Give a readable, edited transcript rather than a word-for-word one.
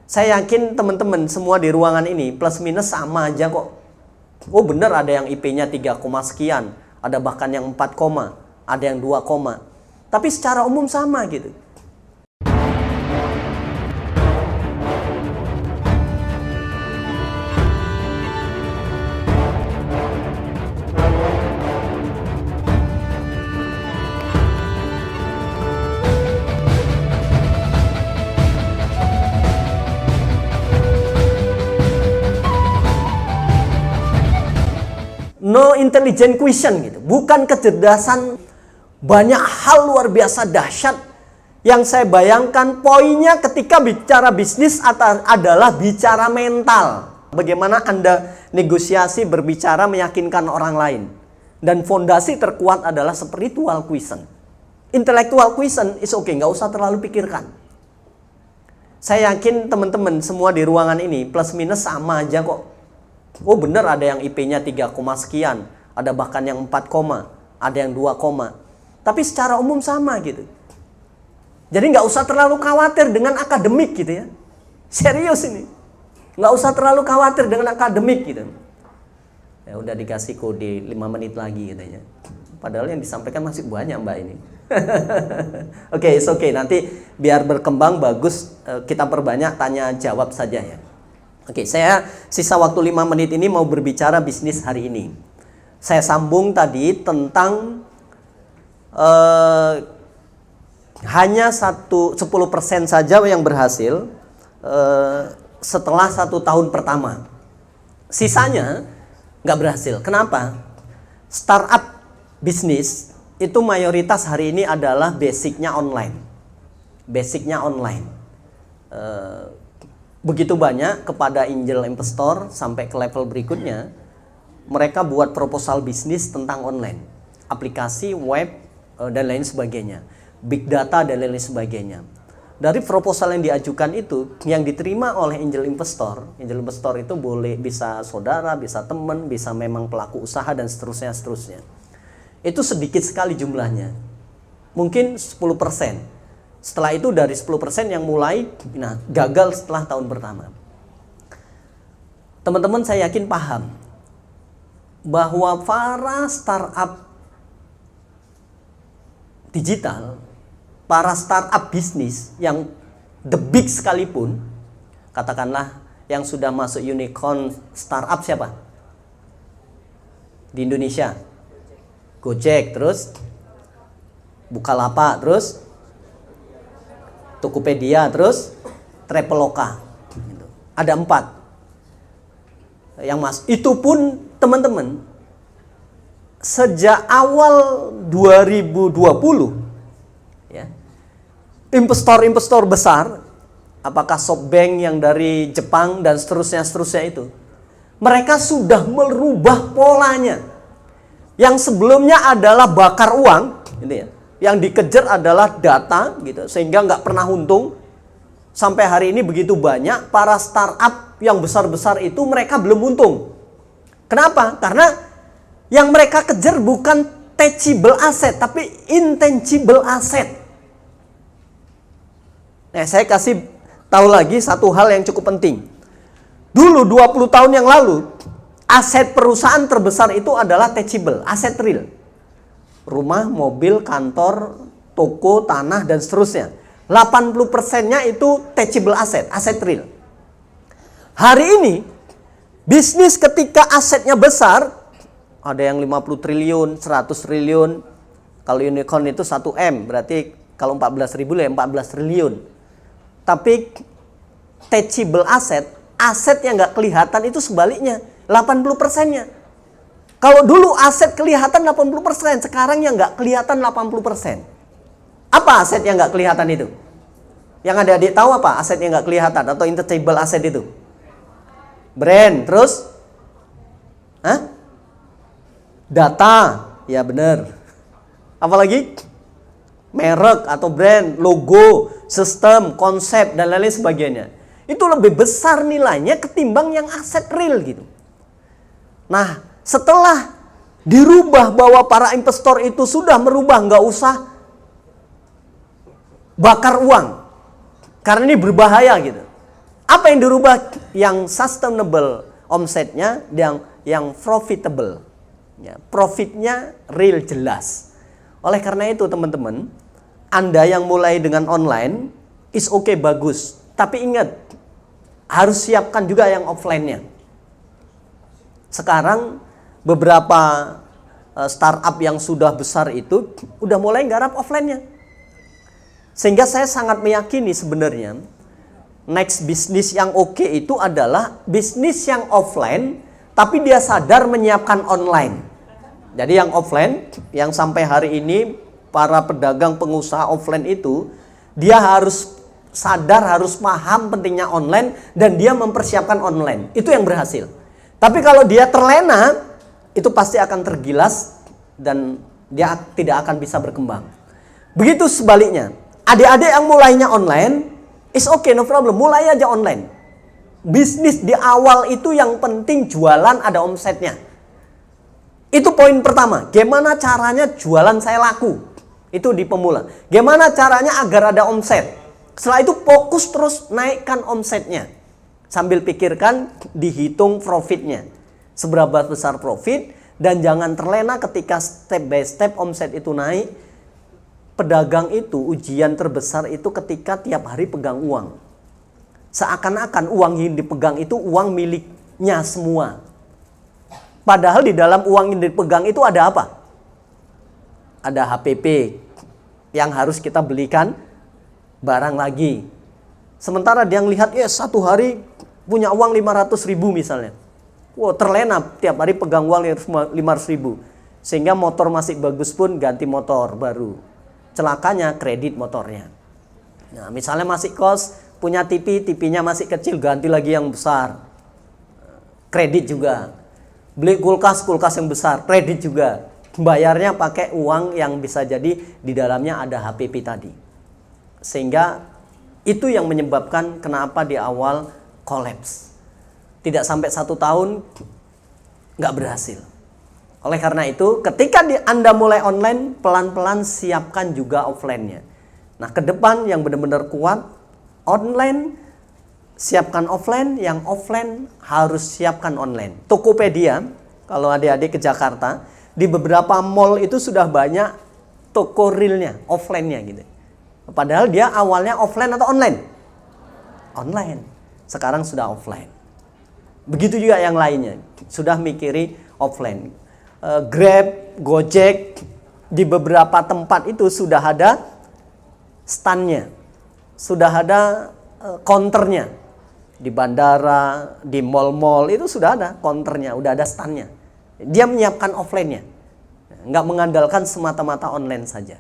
Saya yakin teman-teman semua di ruangan ini plus minus sama aja kok. Oh bener, ada yang IP-nya 3, sekian, ada bahkan yang 4, ada yang 2, tapi secara umum sama gitu. No intelligent question gitu, bukan kecerdasan. Banyak hal luar biasa dahsyat yang saya bayangkan. Poinnya ketika bicara bisnis adalah bicara mental. Bagaimana Anda negosiasi, berbicara, meyakinkan orang lain. Dan fondasi terkuat adalah spiritual question. Intellectual question is okay, nggak usah terlalu pikirkan. Saya yakin teman-teman semua di ruangan ini plus minus sama aja kok. Oh bener, ada yang IP-nya 3, sekian, ada bahkan yang 4, ada yang 2, tapi secara umum sama gitu. Jadi nggak usah terlalu khawatir dengan akademik gitu ya. Serius ini, nggak usah terlalu khawatir dengan akademik gitu. Ya udah dikasih kode 5 menit lagi katanya. Padahal yang disampaikan masih banyak mbak ini. Oke, it's okay. Nanti biar berkembang bagus, kita perbanyak tanya jawab saja ya. Oke, saya sisa waktu 5 menit ini mau berbicara bisnis hari ini. Saya sambung tadi tentang hanya 10% saja yang berhasil setelah 1 tahun pertama. Sisanya nggak berhasil. Kenapa? Startup bisnis itu mayoritas hari ini adalah basicnya online. Basicnya online. Begitu banyak kepada angel investor sampai ke level berikutnya, mereka buat proposal bisnis tentang online, aplikasi, web, dan lain sebagainya, big data dan lain sebagainya. Dari proposal yang diajukan itu, yang diterima oleh angel investor itu boleh bisa saudara, bisa teman, bisa memang pelaku usaha dan seterusnya. Itu sedikit sekali jumlahnya, mungkin 10%. Setelah itu dari 10% yang mulai gagal setelah tahun pertama. Teman-teman saya yakin paham bahwa para startup digital, para startup bisnis yang the big sekalipun, katakanlah yang sudah masuk unicorn startup siapa? Di Indonesia? Gojek, terus Bukalapak, terus Tokopedia, terus Traveloka. Ada 4 yang masuk. Itu pun teman-teman sejak awal 2020 ya, investor besar, apakah SoftBank yang dari Jepang dan seterusnya itu, mereka sudah merubah polanya. Yang sebelumnya adalah bakar uang gitu ya, yang dikejar adalah data gitu, sehingga nggak pernah untung. Sampai hari ini begitu banyak para startup yang besar-besar itu mereka belum untung. Kenapa? Karena yang mereka kejar bukan tangible asset, tapi intangible asset. Nah, saya kasih tahu lagi satu hal yang cukup penting. Dulu 20 tahun yang lalu, aset perusahaan terbesar itu adalah tangible, aset real. Rumah, mobil, kantor, toko, tanah, dan seterusnya. 80%-nya itu tangible asset, aset real. Hari ini, bisnis ketika asetnya besar, ada yang 50 triliun, 100 triliun. Kalau unicorn itu 1M, berarti kalau 14.000 ya 14 triliun. Tapi tangible asset, aset yang nggak kelihatan itu sebaliknya, 80%-nya. Kalau dulu aset kelihatan 80%, sekarang yang nggak kelihatan 80%. Apa aset yang nggak kelihatan itu? Yang adik-adik tahu apa aset yang nggak kelihatan atau intangible asset itu? Brand, terus? Data, ya benar. Apalagi? Merek atau brand, logo, sistem, konsep, dan lain-lain sebagainya. Itu lebih besar nilainya ketimbang yang aset real gitu. Nah, setelah dirubah bahwa para investor itu sudah merubah, nggak usah bakar uang, karena ini berbahaya gitu. Apa yang dirubah? Yang sustainable omsetnya, yang profitable. Ya, profitnya real, jelas. Oleh karena itu teman-teman, Anda yang mulai dengan online is okay, bagus. Tapi ingat, harus siapkan juga yang offline-nya. Sekarang beberapa startup yang sudah besar itu udah mulai garap offline-nya. Sehingga saya sangat meyakini sebenarnya next bisnis yang oke itu adalah bisnis yang offline tapi dia sadar menyiapkan online. Jadi yang offline, yang sampai hari ini para pedagang pengusaha offline itu dia harus sadar, harus paham pentingnya online dan dia mempersiapkan online. Itu yang berhasil. Tapi kalau dia terlena, itu pasti akan tergilas dan dia tidak akan bisa berkembang. Begitu sebaliknya, adik-adik yang mulainya online, is okay, no problem, mulai aja online. Bisnis di awal itu yang penting jualan ada omsetnya. Itu poin pertama, gimana caranya jualan saya laku. Itu di pemula. Gimana caranya agar ada omset. Setelah itu fokus terus naikkan omsetnya. Sambil pikirkan, dihitung profitnya. Seberapa besar profit, dan jangan terlena ketika step by step omset itu naik. Pedagang itu ujian terbesar itu ketika tiap hari pegang uang. Seakan-akan uang yang dipegang itu uang miliknya semua. Padahal di dalam uang yang dipegang itu ada apa? Ada HPP yang harus kita belikan barang lagi. Sementara dia ngelihat, ya satu hari punya uang 500.000 misalnya. Wow, terlena tiap hari pegang uang 500.000. Sehingga motor masih bagus pun ganti motor baru. Celakanya kredit motornya. Nah, misalnya masih kos, punya TV, TV-nya masih kecil, ganti lagi yang besar. Kredit juga. Beli kulkas, kulkas yang besar, kredit juga. Bayarnya pakai uang yang bisa jadi di dalamnya ada HPP tadi. Sehingga itu yang menyebabkan kenapa di awal kolaps. Tidak sampai 1 tahun nggak berhasil. Oleh karena itu, ketika Anda mulai online, pelan-pelan siapkan juga offline-nya. Nah, ke depan yang benar-benar kuat, online, siapkan offline, yang offline harus siapkan online. Tokopedia, kalau adik-adik ke Jakarta, di beberapa mall itu sudah banyak toko realnya, offline-nya gitu. Padahal dia awalnya offline atau online? Online. Sekarang sudah offline. Begitu juga yang lainnya, sudah mikiri offline. Grab, Gojek, di beberapa tempat itu sudah ada stand-nya, sudah ada counternya. Di bandara, di mall-mall itu sudah ada counternya, udah ada stand-nya. Dia menyiapkan offline-nya, nggak mengandalkan semata-mata online saja.